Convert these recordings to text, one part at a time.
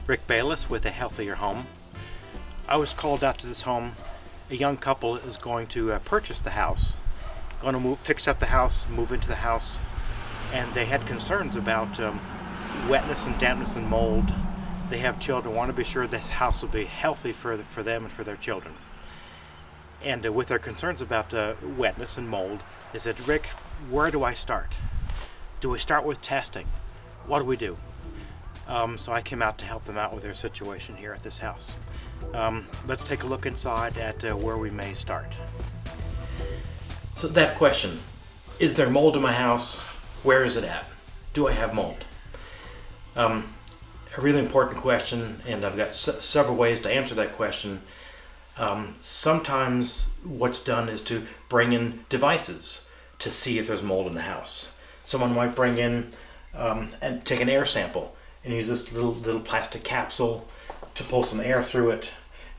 Rick Bayless with A Healthier Home. I was called out to this home. A young couple is going to purchase the house, going to fix up the house, move into the house, and they had concerns about wetness and dampness and mold. They have children, want to be sure the house will be healthy for them and for their children. And with their concerns about wetness and mold, they said, Rick, where do I start? Do we start with testing? What do we do? So I came out to help them out with their situation here at this house. Let's take a look inside at where we may start. So that question, is there mold in my house? Where is it at? Do I have mold? A really important question, and I've got several ways to answer that question. Sometimes what's done is to bring in devices to see if there's mold in the house. Someone might bring in and take an air sample and use this little plastic capsule to pull some air through it.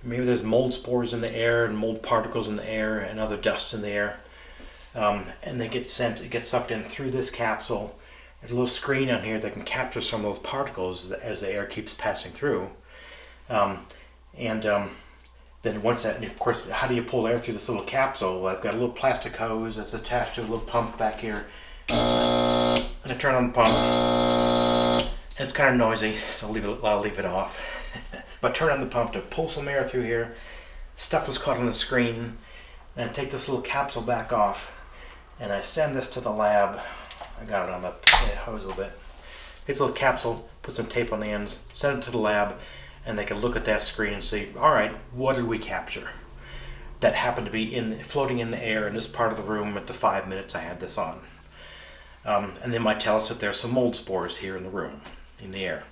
Maybe there's mold spores in the air and mold particles in the air and other dust in the air. And it gets sucked in through this capsule. There's a little screen on here that can capture some of those particles as the air keeps passing through. Then once that, and of course, how do you pull air through this little capsule? Well, I've got a little plastic hose that's attached to a little pump back here. And I turn on the pump. It's kind of noisy, so I'll leave it off. But turn on the pump to pull some air through here. Stuff was caught on the screen. And I take this little capsule back off, and I send this to the lab. I got it on the hose a little bit. Take this little capsule, put some tape on the ends, send it to the lab, and they can look at that screen and see, all right, what did we capture? That happened to be floating in the air in this part of the room at the 5 minutes I had this on. And they might tell us that there's some mold spores here in the room, in the air.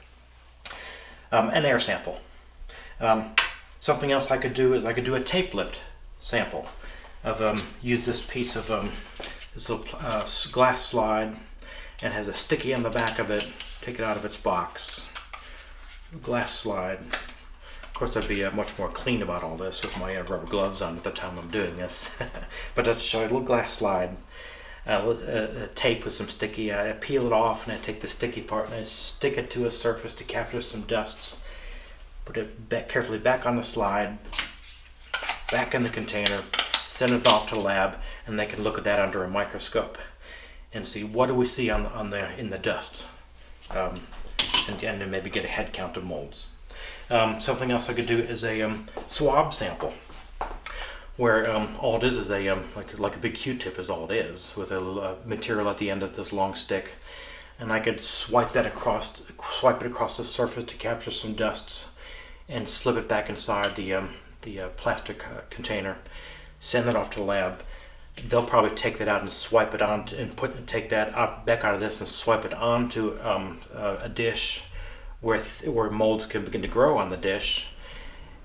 An air sample. Something else I could do is I could do a tape lift sample. I've used this piece of this little glass slide, and has a sticky on the back of it. Take it out of its box. Glass slide. Of course, I'd be much more clean about all this with my rubber gloves on at the time I'm doing this. But to show you a little glass slide, tape with some sticky. I peel it off and I take the sticky part and I stick it to a surface to capture some dusts. Put it carefully back on the slide, back in the container, send it off to the lab, and they can look at that under a microscope and see what do we see in the dust, and then maybe get a head count of molds. Something else I could do is a swab sample, where all it is like a big Q-tip is all it is, with a material at the end of this long stick, and I could swipe it across the surface to capture some dusts, and slip it back inside the plastic container, send that off to the lab. They'll probably take that out and swipe it on and take that back out of this and swipe it onto a dish where molds can begin to grow on the dish,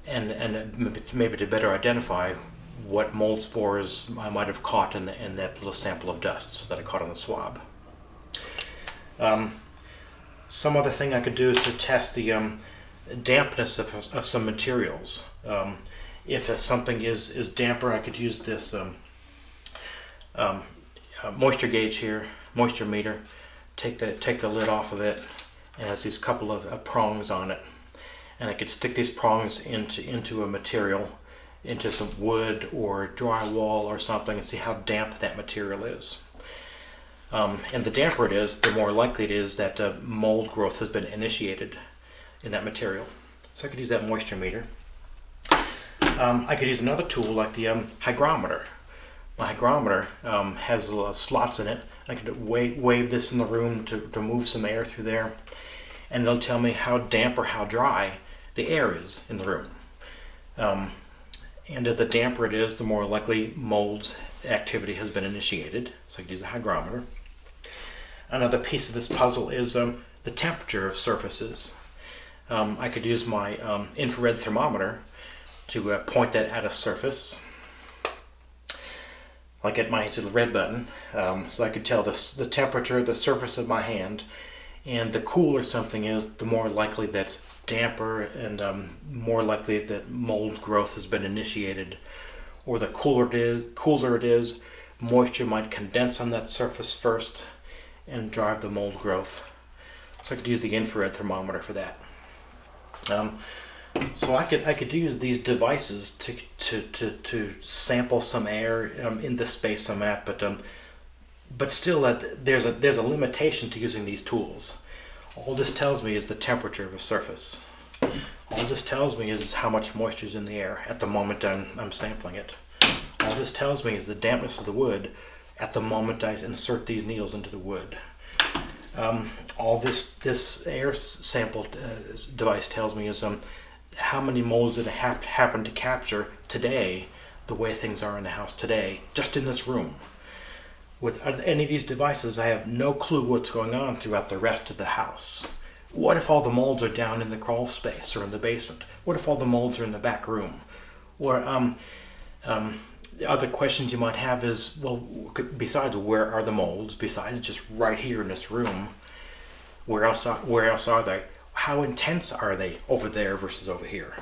and maybe to better identify what mold spores I might have caught in that little sample of dust that I caught on the swab. Some other thing I could do is to test the dampness of some materials. If something is damper, I could use this moisture gauge here, moisture meter. Take the lid off of it. It has these couple of prongs on it, and I could stick these prongs into a material, into some wood or drywall or something, and see how damp that material is. And the damper it is, the more likely it is that mold growth has been initiated in that material. So I could use that moisture meter. I could use another tool like the hygrometer. My hygrometer has slots in it. I could wave this in the room to move some air through there, and it'll tell me how damp or how dry the air is in the room. And the damper it is, the more likely mold activity has been initiated. So I could use a hygrometer. Another piece of this puzzle is the temperature of surfaces. I could use my infrared thermometer to point that at a surface, like at my red button, so I could tell the temperature of the surface of my hand, and the cooler something is, the more likely that's damper and more likely that mold growth has been initiated, or the cooler it is, moisture might condense on that surface first and drive the mold growth. So I could use the infrared thermometer for that. Um, so I could use these devices to sample some air in the space I'm at, but still there's a limitation to using these tools. All this tells me is the temperature of a surface. All this tells me is how much moisture is in the air at the moment I'm sampling it. All this tells me is the dampness of the wood at the moment I insert these needles into the wood. All this air sample device tells me is how many molds did I happen to capture today, the way things are in the house today, just in this room. With any of these devices, I have no clue what's going on throughout the rest of the house. What if all the molds are down in the crawl space or in the basement? What if all the molds are in the back room? Or other questions you might have is, well, besides where are the molds, besides just right here in this room, where else are they? How intense are they over there versus over here?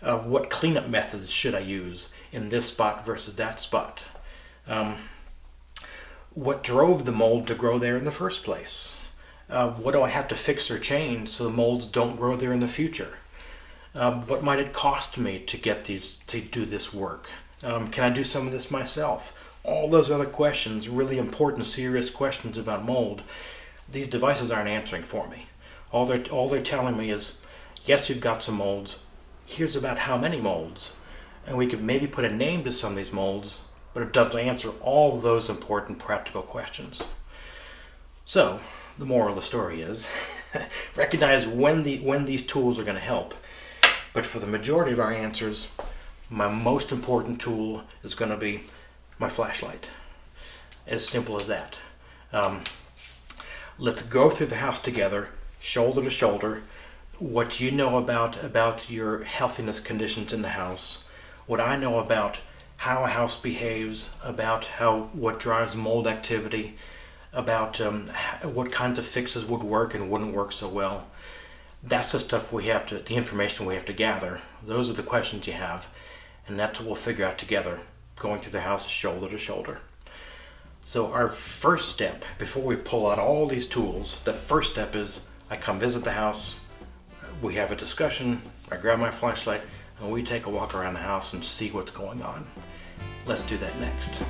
What cleanup methods should I use in this spot versus that spot? What drove the mold to grow there in the first place? What do I have to fix or change so the molds don't grow there in the future? What might it cost me to get these to do this work? Can I do some of this myself? All those other questions, really important, serious questions about mold, these devices aren't answering for me. All they're telling me is, yes, you've got some molds. Here's about how many molds, and we could maybe put a name to some of these molds, but it doesn't answer all those important practical questions. So the moral of the story is, recognize when these tools are going to help. But for the majority of our answers, my most important tool is going to be my flashlight. As simple as that. Let's go through the house together, shoulder to shoulder, what you know about your healthiness conditions in the house, what I know about how a house behaves, about what drives mold activity, about what kinds of fixes would work and wouldn't work so well. That's the stuff the information we have to gather. Those are the questions you have, and that's what we'll figure out together, going through the house shoulder to shoulder. So our first step, before we pull out all these tools, the first step is I come visit the house, we have a discussion, I grab my flashlight, and we take a walk around the house and see what's going on. Let's do that next.